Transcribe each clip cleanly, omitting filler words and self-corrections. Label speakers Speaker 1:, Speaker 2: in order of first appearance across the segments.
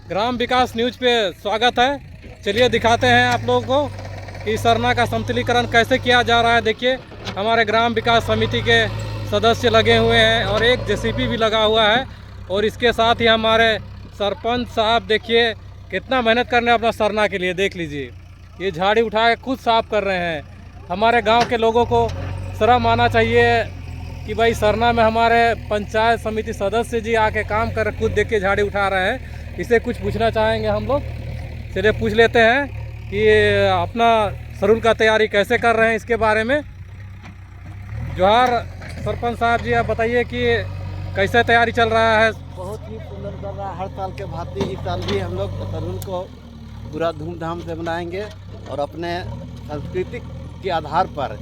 Speaker 1: ग्राम विकास news पे स्वागत है। चलिए दिखाते हैं आप लोगों को कि सरना का समतलीकरण कैसे किया जा रहा है। देखिए हमारे ग्राम विकास समिति के सदस्य लगे हुए हैं और एक जेसीबी भी लगा हुआ है और इसके साथ ही हमारे सरपंच साहब देखिए कितना मेहनत कर रहे हैं अपना सरना के लिए। देख लीजिए ये झाड़ी उठा के खुद साफ कर रहे हैं। हमारे गाँव के लोगों को शर्म आना चाहिए कि भाई सरना में हमारे पंचायत समिति सदस्य जी आके काम कर खुद देख के झाड़ी उठा रहे हैं। इससे कुछ पूछना चाहेंगे हम लोग। चलिए पूछ लेते हैं कि अपना सरुल का तैयारी कैसे कर रहे हैं इसके बारे में। जोहार सरपंच साहब जी, आप बताइए कि कैसे तैयारी चल रहा है।
Speaker 2: बहुत ही सुंदर चल रहा है। हर साल के भांति इस साल भी हम लोग सरुल को पूरा धूमधाम से मनाएंगे और अपने सांस्कृतिक के आधार पर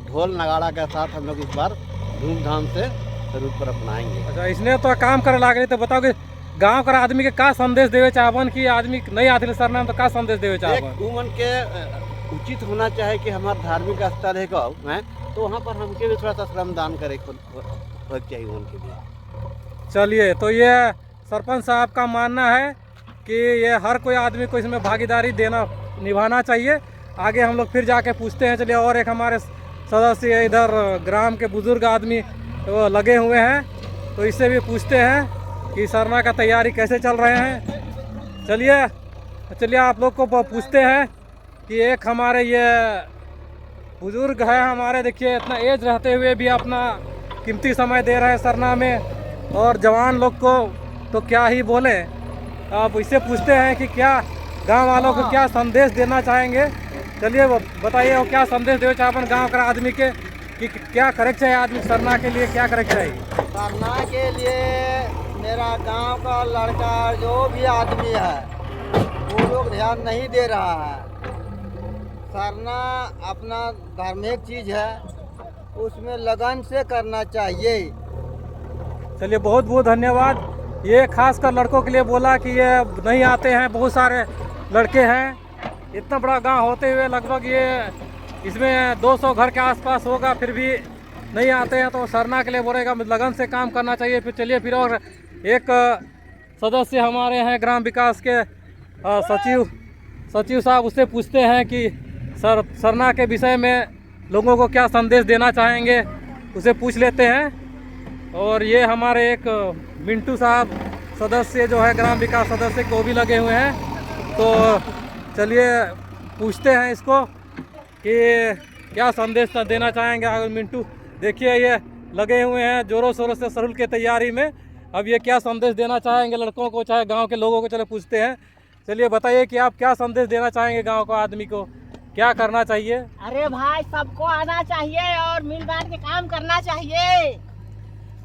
Speaker 2: ढोल नगाड़ा के साथ हम लोग इस बार धूमधाम से सरुल पर अपनाएंगे।
Speaker 1: अच्छा, इसने तो काम करे लागे, तो बताओ कि गांव का आदमी के का संदेश देवे चाहबन कि आदमी नहीं आते सरना में, तो का संदेश देवे चाहबन।
Speaker 2: उमन के उचित होना चाहिए कि हमारा धार्मिक स्थल है गाँव में, तो वहाँ पर हमके भी थोड़ा सा श्रमदान करे चाहिए उनके लिए।
Speaker 1: चलिए, तो ये सरपंच साहब का मानना है कि ये हर कोई आदमी को इसमें भागीदारी देना निभाना चाहिए। आगे हम लोग फिर जाके पूछते हैं। चलिए, और एक हमारे सदस्य इधर ग्राम के बुजुर्ग आदमी तो लगे हुए हैं, तो इससे भी पूछते हैं कि सरना का तैयारी कैसे चल रहे हैं। चलिए आप लोग को पूछते हैं कि एक हमारे ये बुजुर्ग है हमारे, देखिए इतना एज रहते हुए भी अपना कीमती समय दे रहे हैं सरना में, और जवान लोग को तो क्या ही बोले। अब इससे पूछते हैं कि क्या गांव वालों को क्या संदेश देना चाहेंगे। चलिए वो बताइए, वो क्या संदेश देना चाहे अपन गाँव का आदमी के कि क्या करे चाहिए आदमी सरना के लिए, क्या करे चाहिए।
Speaker 2: सरना के लिए मेरा गांव का लड़का जो भी आदमी है वो लोग ध्यान नहीं दे रहा है। सरना अपना धार्मिक चीज़ है, उसमें लगन से करना चाहिए।
Speaker 1: चलिए, बहुत बहुत धन्यवाद। ये खासकर लड़कों के लिए बोला कि ये नहीं आते हैं, बहुत सारे लड़के हैं। इतना बड़ा गांव होते हुए लगभग ये इसमें 200 घर के आसपास होगा, फिर भी नहीं आते हैं, तो सरना के लिए बोलेगा लगन से काम करना चाहिए। फिर चलिए, फिर और एक सदस्य हमारे हैं ग्राम विकास के सचिव साहब, उससे पूछते हैं कि सरना के विषय में लोगों को क्या संदेश देना चाहेंगे, उसे पूछ लेते हैं। और ये हमारे एक मिंटू साहब सदस्य जो है ग्राम विकास सदस्य को भी लगे हुए हैं, तो चलिए पूछते हैं इसको कि क्या संदेश देना चाहेंगे। मिंटू देखिए ये लगे हुए हैं जोरों शोरों से सरुल के तैयारी में। अब ये क्या संदेश देना चाहेंगे लड़कों को, चाहे गांव के लोगों को। चलो पूछते हैं। चलिए बताइए कि आप क्या संदेश देना चाहेंगे गांव को आदमी को, क्या करना चाहिए।
Speaker 3: अरे भाई, सबको आना चाहिए और मिल बांट के काम करना चाहिए।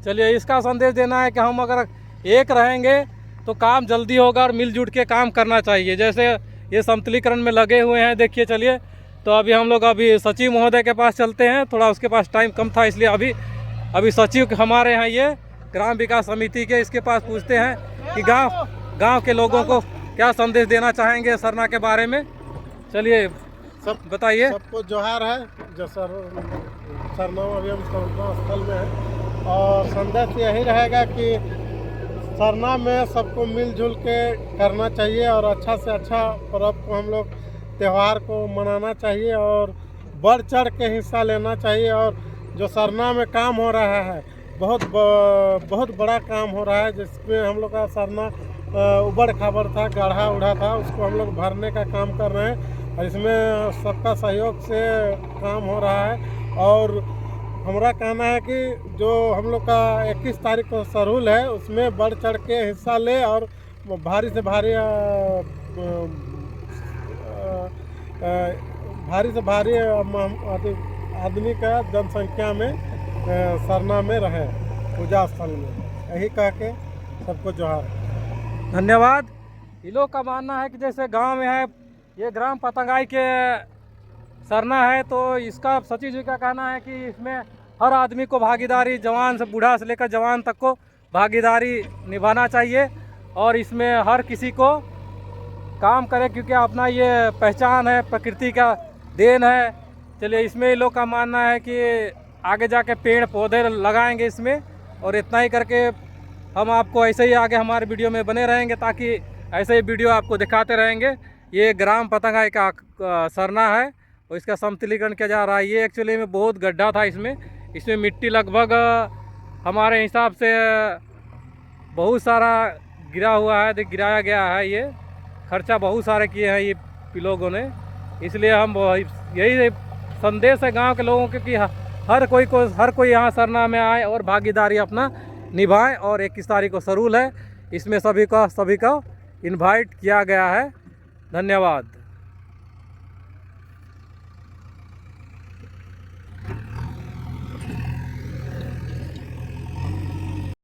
Speaker 1: चलिए, इसका संदेश देना है कि हम अगर एक रहेंगे तो काम जल्दी होगा और मिलजुल के काम करना चाहिए। जैसे ये समतलीकरण में लगे हुए हैं, देखिए। चलिए, तो अभी हम लोग सचिव महोदय के पास चलते हैं। थोड़ा उसके पास टाइम कम था, इसलिए अभी सचिव हमारे हैं ये ग्राम विकास समिति के, इसके पास पूछते हैं कि गांव के लोगों को क्या संदेश देना चाहेंगे सरना के बारे में। चलिए सब बताइए।
Speaker 4: सबको जोहार है। जो सरना अभी हम सरना स्थल में है, और संदेश यही रहेगा कि सरना में सबको मिलजुल के करना चाहिए और अच्छा से अच्छा पर्व को हम लोग त्यौहार को मनाना चाहिए और बढ़ चढ़ के हिस्सा लेना चाहिए। और जो सरना में काम हो रहा है बहुत बड़ा काम हो रहा है, जिसमें हम लोग का सरना उबड़ खाबड़ था, गाढ़ा उड़ा था, उसको हम लोग भरने का काम कर रहे हैं और इसमें सबका सहयोग से काम हो रहा है। और हमारा कहना है कि जो हम लोग का 21 तारीख को सरुल है, उसमें बढ़ चढ़ के हिस्सा ले और भारी से भारी आदमी का जनसंख्या में सरना में रहे पूजा स्थल में। यही कह के सबको जोहार।
Speaker 1: धन्यवाद। ये लोग का मानना है कि जैसे गांव में है, ये ग्राम पतंगाई के सरना है, तो इसका सचिव जी का कहना है कि इसमें हर आदमी को भागीदारी, जवान से बूढ़ा से लेकर जवान तक को भागीदारी निभाना चाहिए और इसमें हर किसी को काम करे, क्योंकि अपना ये पहचान है, प्रकृति का देन है। चलिए, इसमें ये लोग का मानना है कि आगे जाके पेड़ पौधे लगाएंगे इसमें, और इतना ही करके हम आपको ऐसे ही आगे हमारे वीडियो में बने रहेंगे ताकि ऐसे ही वीडियो आपको दिखाते रहेंगे। ये ग्राम पतंगाई का सरना है और इसका समतलीकरण किया जा रहा है। ये एक्चुअली में बहुत गड्ढा था, इसमें मिट्टी लगभग हमारे हिसाब से बहुत सारा गिरा हुआ है, गिराया गया है। ये खर्चा बहुत सारे किए हैं ये लोगों ने, इसलिए हम यही संदेश है गांव के लोगों के कि हर कोई यहाँ सरना में आए और भागीदारी अपना निभाएं। और 21 तारीख को सरूल है, इसमें सभी का इनवाइट किया गया है। धन्यवाद।